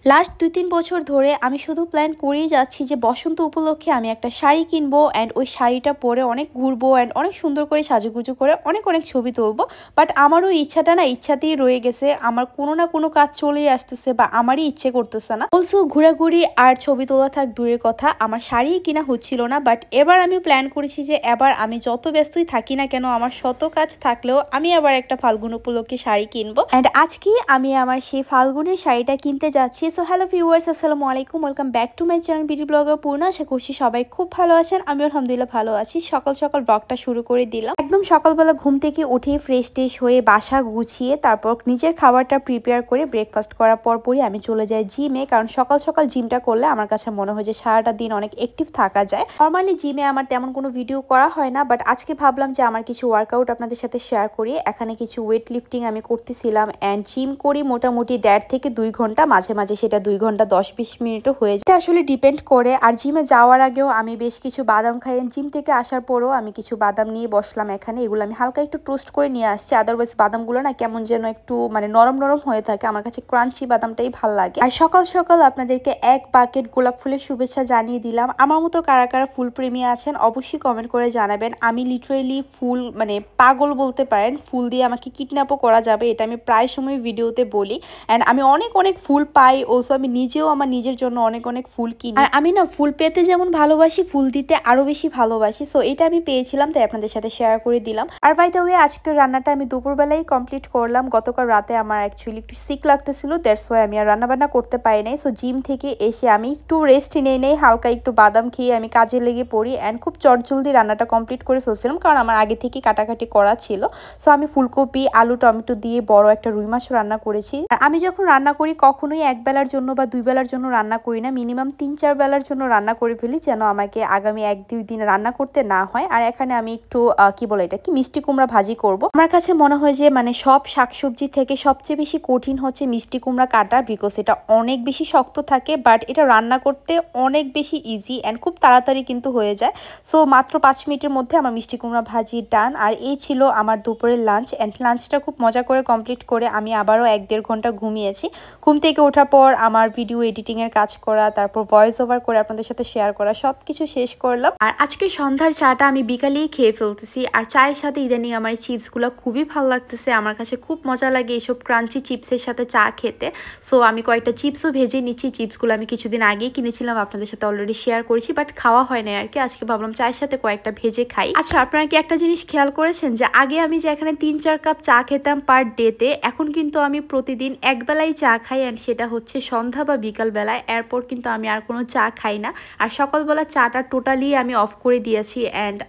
Last ২-৩ বছর ধরে আমি শুধু প্ল্যান করেই যাচ্ছি যে বসন্ত উপলক্ষে আমি একটা শাড়ি কিনবো অ্যান্ড ওই শাড়িটা পরে অনেক ঘুরবো অ্যান্ড অনেক সুন্দর করে সাজুগুজু করে অনেক অনেক ছবি তুলবো। বাট আমার ওই ইচ্ছাটা না ইচ্ছাতেই রয়ে গেছে। আমার কোনো না কোনো কাজ চলেই আসতেছে বা আমারই ইচ্ছে করতেছে না। অলসো ঘোরাঘুরি আর ছবি তোলা থাক দূরের কথা, আমার শাড়ি কিনা হচ্ছিল না। বাট এবার আমি প্ল্যান করেছি যে এবার আমি যত ব্যস্তই থাকি না কেন, আমার শত কাজ থাকলেও আমি আবার একটা ফাল্গুন উপলক্ষে শাড়ি কিনবো। অ্যান্ড আজকে আমি আমার সেই ফাল্গুনের শাড়িটা কিনতে যাচ্ছি। সো হ্যালো ভিউয়ার্স, আসসালামু আলাইকুম, welcome back to my channel beauty blogger Purna. আশা করছি সবাই খুব ভালো আছেন। আমি আলহামদুলিল্লাহ ভালো আছি। সকাল সকাল ব্লগটা শুরু করে দিলাম। একদম সকালবেলা ঘুম থেকে উঠে ফ্রেশ ট্রেশ হয়ে বাসা গুছিয়ে তারপর নিজের খাবারটা প্রিপেয়ার করে ব্রেকফাস্ট করার পরই আমি চলে যাই জিমে। কারণ সকাল সকাল জিমটা করলে আমার কাছে মনে হয় যে সারাটা দিন অনেক অ্যাক্টিভ থাকা যায়। নর্মালি জিমে আমার তেমন কোনো ভিডিও করা হয় না, বাট আজকে ভাবলাম যে আমার কিছু ওয়ার্কআউট আপনাদের সাথে শেয়ার করি। এখানে কিছু ওয়েট লিফটিং আমি করতেছিলাম অ্যান্ড জিম করি মোটামুটি 1.5 থেকে 2 ঘন্টা, মাঝে মাঝে সেটা 2 ঘন্টা 10-20 মিনিটও হয়ে যায়। এটা আসলে ডিপেন্ড করে। আর জিমে যাওয়ার আগেও আমি বেশ কিছু বাদাম খাই। জিম থেকে আসার পরও আমি কিছু বাদাম নিয়ে বসলাম এখানে। এগুলো আমি হালকা একটু টোস্ট করে নিয়ে আসছি। আদারওয়াইজ বাদামগুলো না কেমন যেন একটু মানে নরম নরম হয়ে থাকে। আমার কাছে ক্রাঞ্চি বাদামটাই ভালো লাগে। আর সকাল সকাল আপনাদেরকে এক বাকেট গোলাপ ফুলের শুভেচ্ছা জানিয়ে দিলাম। আমার মতো কারা কারা ফুল প্রেমী আছেন অবশ্যই কমেন্ট করে জানাবেন। আমি লিটারেলি ফুল মানে পাগল বলতে পারেন। ফুল দিয়ে আমাকে কিডন্যাপও করা যাবে, এটা আমি প্রায় সময় ভিডিওতে বলি। অ্যান্ড আমি অনেক অনেক ফুল পাই। ওসো আমি নিজেও আমার নিজের জন্য অনেক অনেক ফুল কিনি। আর আমি না ফুল পেতে যেমন ভালোবাসি, ফুল দিতে আরো বেশি ভালোবাসি। সো এটা আমি পেয়েছিলাম, তাই আপনাদের সাথে শেয়ার করে দিলাম। আর বাই দ্য ওয়ে, আজকের রান্নাটা আমি দুপুরবেলায় কমপ্লিট করলাম। গতকাল রাতে আমার অ্যাকচুয়ালি একটু সিক লাগতেছিল, দ্যাটস ওয়াই আমি আর রান্নাবান্না করতে পারি নাই। সো জিম থেকে এসে আমি একটু রেস্ট নিয়ে নেই, হালকা একটু বাদাম খেয়ে আমি কাজে লেগে পড়ি। অ্যান্ড খুব চটজলদি রান্নাটা কমপ্লিট করে ফেলছিলাম, কারণ আমার আগে থেকে কাটাকাটি করা ছিল। সো আমি ফুলকপি আলু টমেটো দিয়ে বড় একটা রুই মাছ রান্না করেছি। আর আমি যখন রান্না করি কখনোই এক বেলার জন্য বা 2 বেলার জন্য রান্না করি না, মিনিমাম 3-4 বেলার জন্য রান্না করে ফেলি, যেন আমাকে আগামী 1-2 দিন রান্না করতে না হয়। আর এখানে আমি একটু কি বলে এটা কি মিষ্টি কুমড়া ভাজি করব। আমার কাছে মনে হয় যে মানে সব শাকসবজি থেকে সবচেয়ে বেশি কঠিন হচ্ছে মিষ্টি কুমড়া কাটা, বিকজ এটা অনেক বেশি শক্ত থাকে। বাট এটা রান্না করতে অনেক বেশি ইজি অ্যান্ড খুব তাড়াতাড়ি কিন্তু হয়ে যায়। সো মাত্র 5 মিনিটের মধ্যে আমার মিষ্টি কুমড়া ভাজি ডান। আর এই ছিল আমার দুপুরের লাঞ্চ। অ্যান্ড লাঞ্চটা খুব মজা করে কমপ্লিট করে আমি আবারও 1-1.5 ঘন্টা ঘুমিয়েছি। ঘুম থেকে ওঠার পর আমার ভিডিও এডিটিংয়ের কাজ করা, তারপর ভয়েস ওভার করে আপনাদের সাথে শেয়ার করা, সব কিছু শেষ করলাম। আর আজকে সন্ধ্যার চাটা আমি বিকালেই খেয়ে ফেলতেছি। আর চায়ের সাথে ইদানিং আমার চিপসগুলো খুবই ভালো লাগতেছে। আমার কাছে খুব মজা লাগে এইসব ক্রাঞ্চি চিপসের সাথে চা খেতে। সো আমি কয়েকটা চিপসও ভেজে নিচ্ছি। চিপসগুলো আমি কিছুদিন আগেই কিনেছিলাম, আপনাদের সাথে অলরেডি শেয়ার করেছি, বাট খাওয়া হয় না আর কি। আজকে ভাবলাম চায়ের সাথে কয়েকটা ভেজে খাই। আচ্ছা, আপনারা কি একটা জিনিস খেয়াল করেছেন যে আগে আমি যে এখানে 3-4 কাপ চা খেতাম পার ডেতে, এখন কিন্তু আমি প্রতিদিন এক বেলাই চা খাই, অ্যান্ড সেটা হচ্ছে সন্ধ্যা বা বিকাল বেলায়। এরপর কিন্তু আমি আর কোনো চা খাই না। আর সকালবেলা চাটা টোটালি আমি অফ করে দিয়েছি। অ্যান্ড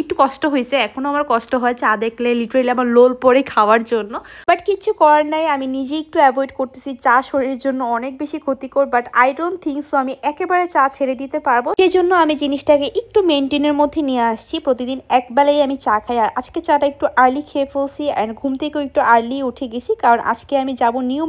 একটু কষ্ট হয়েছে, এখনও আমার কষ্ট হয় চা দেখলে, লিটারেলি আমার লোল পরে খাওয়ার জন্য। বাট কিচ্ছু করার নাই, আমি নিজে একটু অ্যাভয়েড করতেছি। চা শরীরের জন্য অনেক বেশি ক্ষতিকর, but I don't think so আমি একেবারে চা ছেড়ে দিতে পারবো। সেই জন্য আমি জিনিসটাকে একটু মেনটেনের মধ্যে নিয়ে আসছি। প্রতিদিন এক বেলাই আমি চা খাই। আর আজকে চাটা একটু আর্লি খেয়ে ফেলছি অ্যান্ড ঘুম থেকেও একটু আর্লি উঠে গেছি, কারণ আজকে আমি যাব নিউ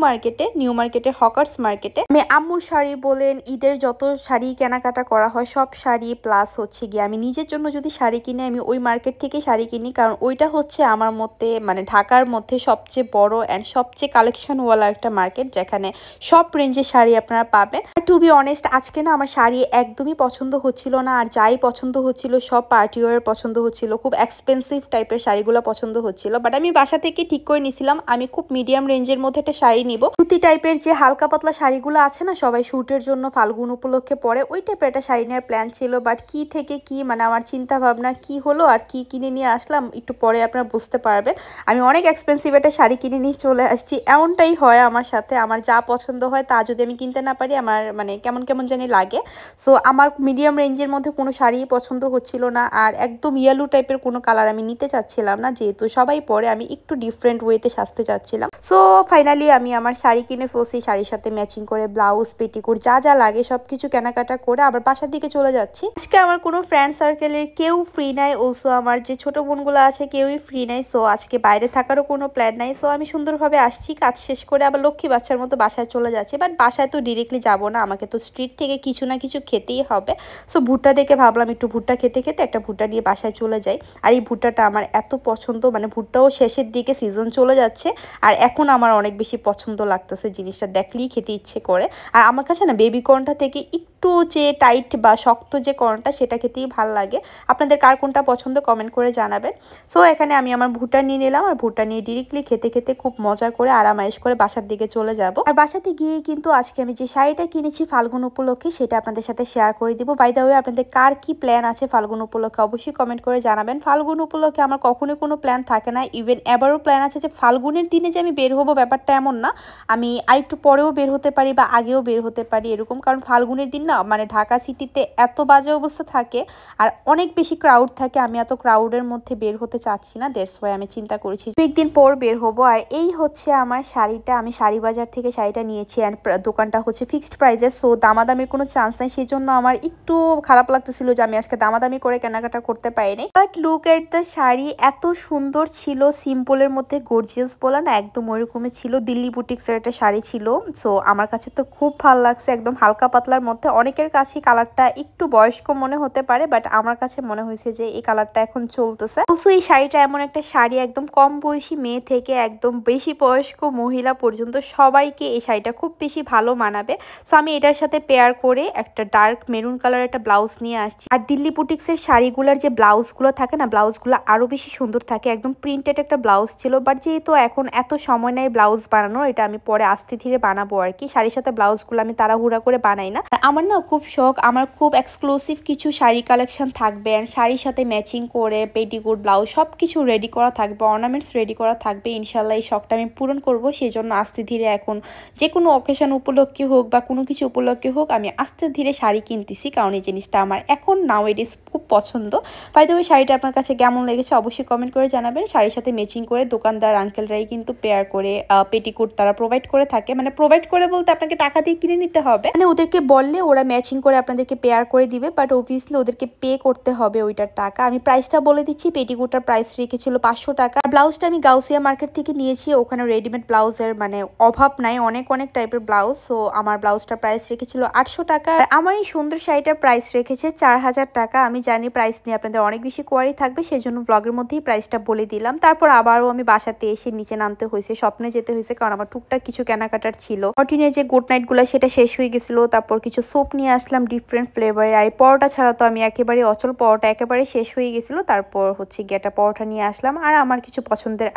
মার্কেটে হকার্স মার্কেটে। আমি আম্মুর শাড়ি বলেন, ঈদের যত শাড়ি কেনাকাটা করা হয় সব শাড়ি, প্লাস হচ্ছে গিয়ে আমি নিজের জন্য যদি শাড়ি কিনে আমি ওই মার্কেট থেকে শাড়ি কিনি, কারণ ওইটা হচ্ছে আমার মতে মানে ঢাকার মধ্যে সবচেয়ে বড় অ্যান্ড সবচেয়ে কালেকশনওয়ালা একটা মার্কেট, যেখানে সব রেঞ্জের শাড়ি আপনারা পাবেন। টু বি অনেস্ট, আজকে না আমার শাড়ি একদমই পছন্দ হচ্ছিল না। আর যাই পছন্দ হচ্ছিল সব পার্টি ওয়্যার পছন্দ হচ্ছিল, খুব এক্সপেন্সিভ টাইপের শাড়িগুলো পছন্দ হচ্ছিল। বাট আমি বাসা থেকে ঠিক করে নিয়েছিলাম আমি খুব মিডিয়াম রেঞ্জের মধ্যে একটা শাড়ি নিব। সুতি টাইপের যে হালকা পাতলা শাড়িগুলো আছে না, সবাই শুটের জন্য ফাল্গুন উপলক্ষে পরে, ওই টাইপের একটা শাড়ি নেওয়ার প্ল্যান ছিল। বাট কি থেকে কি মানে আমার চিন্তা ভাবনা কি হলো আর কি কিনে নিয়ে আসলাম একটু পরে আপনারা বুঝতে পারবেন। আমি অনেক এক্সপেন্সিভ একটা শাড়ি কিনে নিয়ে চলে আসছি। এমনটাই হয় আমার সাথে, আমার যা পছন্দ হয় তা যদি আমি কিনতে না পারি আমার মানে কেমন কেমন জানি লাগে। সো আমার মিডিয়াম রেঞ্জের মধ্যে কোনো শাড়ি পছন্দ হচ্ছিল না। আর একদম ইয়েলো টাইপের কোনো কালার আমি নিতে চাচ্ছিলাম না, যেহেতু সবাই পরে আমি একটু ডিফারেন্ট ওয়েতে সাজতে চাচ্ছিলাম। সো ফাইনালি আমি আমার শাড়ি কিনে ফেলছি। শাড়ির সাথে ম্যাচিং করে ব্লাউজ, পেটিকোট যা যা লাগে সবকিছু কেনাকাটা করে আবার বাসার দিকে চলে যাচ্ছি। আজকে আমার কোনো ফ্রেন্ড সার্কেলের কেউ ফ্রি নাই। অলসো আমার যে ছোট বোনগুলো আছে কেউই ফ্রি নাই। সো আজকে বাইরে থাকারও কোনো প্ল্যান নাই। সো আমি সুন্দরভাবে আসছি, কাজ শেষ করে আবার লক্ষ্মী বাচ্চার মতো বাসায় চলে যাচ্ছি। বাট বাসায় তো ডিরেক্টলি যাবো না, আমাকে তো স্ট্রিট থেকে কিছু না কিছু খেতেই হবে। সো ভুট্টা দেখে ভাবলাম একটু ভুট্টা খেতে খেতে একটা ভুট্টা নিয়ে বাসায় চলে যাই। আর এই ভুট্টাটা আমার এত পছন্দ, মানে ভুট্টাও শেষের দিকে সিজন চলে যাচ্ছে আর এখন আমার অনেক বেশি পছন্দ লাগতেছে, জিনিসটা দেখলেই খেতে খেতে ইচ্ছে করে। আর আমার কাছে না বেবি কর্নটা থেকে একটু যে টাইট বা শক্ত যে কর্নটা সেটা খেতেই ভালো লাগে। আপনাদের কার কোনটা পছন্দ কমেন্ট করে জানাবেন। সো এখানে আমি আমার ভুট্টা নিয়ে নিলাম, আর ভুট্টা নিয়ে ডিরেক্টলি খেতে খেতে খুব মজা করে আরামায়েশ করে বাসার দিকে চলে যাব। আর বাসাতে গিয়ে কিন্তু আজকে আমি যে শাড়িটা কিনেছি ফাল্গুন উপলক্ষে সেটা আপনাদের সাথে শেয়ার করে দিব। বাই দ্য ওয়ে, আপনাদের কার কি প্ল্যান আছে ফাল্গুন উপলক্ষে অবশ্যই কমেন্ট করে জানাবেন। ফাল্গুন উপলক্ষে আমার কখনোই কোনো প্ল্যান থাকে না, ইভেন এবারও প্ল্যান আছে যে ফাল্গুনের দিনে যে আমি বের হবো ব্যাপারটা এমন না, আমি আরেকটু পরেও বের হতে পারি বা আগেও বের হতে পারি এরকম। কারণ ফাল্গুনের দিন না মানে ঢাকা সিটিতে এত বাজে অবস্থা থাকে আর অনেক বেশি ক্রাউড থাকে, আমি এত ক্রাউডের মধ্যে বের হতে চাচ্ছি না, দ্যাটস ওয়াই আমি চিন্তা করেছি একদিন পর বের হবো। আর এই হচ্ছে আমার শাড়িটা, আমি শাড়ি বাজার থেকে শাড়িটা নিয়েছি অ্যান্ড দোকানটা হচ্ছে ফিক্সড প্রাইসের, সো দামাদামির কোনো চান্স নাই। সেই জন্য আমার একটু খারাপ লাগতেছিল যে আমি আজকে দামাদামি করে কেনাকাটা করতে পারিনি। But look at the sari, এত সুন্দর ছিল, সিম্পলের মধ্যে গর্জিয়াস বলা না একদম ওইরকমই ছিল। দিল্লি বুটিক্সের একটা শাড়ি ছিল, সো আমার কাছে তো খুব ভালো লাগছে, একদম হালকা পাতলার মধ্যে। অনেকের কাছে কালারটা একটু বয়স্ক মনে হতে পারে, বাট আমার কাছে মনে হয়েছে যে এই কালারটা এখন চলতেছে। অলসো এই শাড়িটা এমন একটা শাড়ি একদম কম বয়সী মেয়ে থেকে একদম বেশি বয়স্ক মহিলা পর্যন্ত সবাইকে এই শাড়িটা খুব বেশি ভালো মানাবে। সো আমি এটার সাথে পেয়ার করে একটা ডার্ক মেরুন কালার একটা ব্লাউজ নিয়ে আসছি। আর দিল্লি বুটিক্সের শাড়িগুলোর যে ব্লাউজগুলো থাকে না, ব্লাউজগুলো আরো বেশি সুন্দর থাকে, একদম প্রিন্টেড একটা ব্লাউজ ছিল। বাট যেহেতু এখন এত সময় নেই ব্লাউজ বানানোর, এটা আমি পরে আস্তে ধীরে বানাবো আর কি। শাড়ির সাথে ব্লাউজগুলো আমি তাড়াহুড়া করে বানাই না। আমার না খুব শখ, আমার খুব এক্সক্লুসিভ কিছু শাড়ি কালেকশন থাকবে, আর শাড়ির সাথে ম্যাচিং করে পেটিকোট ব্লাউজ সব কিছু রেডি করা থাকবে, অর্নামেন্টস রেডি করা থাকবে। ইনশাল্লাহ এই শখটা আমি পূরণ করব, সেই জন্য আস্তে ধীরে এখন যে কোনো অকেশন উপলক্ষে হোক বা কোনো কিছু উপলক্ষে হোক আমি আস্তে ধীরে শাড়ি কিনতেছি, কারণ এই জিনিসটা আমার এখন নাও ইট ইজ খুব পছন্দ। বাই দ্য ওয়ে, শাড়িটা আপনার কাছে কেমন লেগেছে অবশ্যই কমেন্ট করে জানাবেন। শাড়ির সাথে ম্যাচিং করে দোকানদার আঙ্কেলরাই কিন্তু পেয়ার করে পেটিকোট তারা প্রোভাইড করে থাকে, মানে প্রোভাইড করে বলতে আপনাকে টাকা দিয়ে কিনে নিতে হবে, মানে ওদেরকে বললে ওরা ম্যাচিং করে আপনাদেরকে পেয়ার করে দিবে, বাট অবভিয়াসলি ওদেরকে পে করতে হবে ওইটার টাকা। আমি প্রাইসটা বলে দিচ্ছি, পেটিকোটার প্রাইস রেখেছিল 500 টাকা। ব্লাউজটা আমি গাউসিয়া মার্কেট থেকে নিয়েছি, ওখানে রেডিমেড ব্লাউজের মানে অভাব নাই, অনেক অনেক টাইপের ব্লাউজ। সো আমার ব্লাউজটার প্রাইস রেখেছিল 800 টাকা। আর আমার এই সুন্দর শাড়িটার প্রাইস রেখেছে 4000 টাকা। আমি জানি প্রাইস নিয়ে আপনাদের অনেক বেশি কোয়ারি থাকবে, সেই জন্য ব্লগের মধ্যেই প্রাইসটা বলে দিলাম। তারপর আবারও আমি বাসাতে এসে নিচে নামতে হয়েছে, স্বপ্নে যেতে হয়েছে, কারণ আমার টুকটাক কিছু কেনাকাটার ছিল। প্রোটিনের যে গুড নাইট গুলা সেটা শেষ হয়ে গেছিল, তারপর কিছু সোপ নিয়ে আসলাম ডিফারেন্ট ফ্লেভারের। আর পরোটা ছাড়া তো আমি একেবারে অচল, পরোটা একেবারে শেষ হয়ে গেছিল। তারপর হচ্ছে গিয়ে একটা পরোটা নিয়ে আসলাম, আর আমার কিছু পছন্দের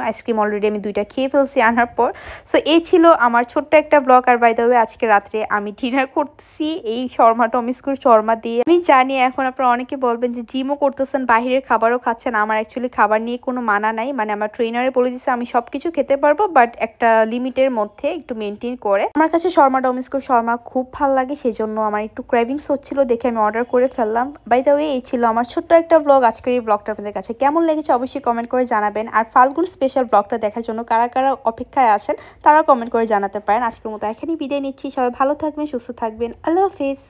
আইসক্রিম অলরেডি আমি 2টা খেয়ে ফেলছি আনার পর। সো এই ছিল আমার ছোট্ট একটা ব্লগ। আর বাই দ্য ওয়ে, আজকে রাত্রে আমি ডিনার করতেছি এই শর্মা টমিস্কুর শর্মা দিয়ে। আমি জানি এখন আপনারা অনেকে বলবেন যে জিমও করতেছেন বাহিরের খাবারও খাচ্ছেন, আমার অ্যাকচুয়ালি খাবার নিয়ে কোনো মানা নাই, মানে আমার ট্রেনারে বলে দিচ্ছে আমি সবকিছু খেতে পারবো, বাট একটা লিমিটের মধ্যে একটু মেনটেন করে। আমার কাছে শর্মা টমিস্কুর শর্মা খুব ভালো লাগে, সেই জন্য আমার একটু ক্রেভিংস হচ্ছিল দেখে আমি অর্ডার করে ফেললাম। বাই দ্য ওয়ে, এই ছিল আমার ছোট্ট একটা ব্লগ। আজকের এই ব্লগটা আপনাদের কাছে কেমন লেগেছে অবশ্যই কমেন্ট করে জানাবেন। আর ফাল্গুন স্পেশাল ব্লগটা দেখার জন্য কারা কারা অপেক্ষায় আছেন তারা কমেন্ট করে জানাতে পারেন। আজকের মতো এখানেই বিদায় নিচ্ছি, সবাই ভালো থাকবেন, সুস্থ থাকবেন, আল্লাহ হাফিজ।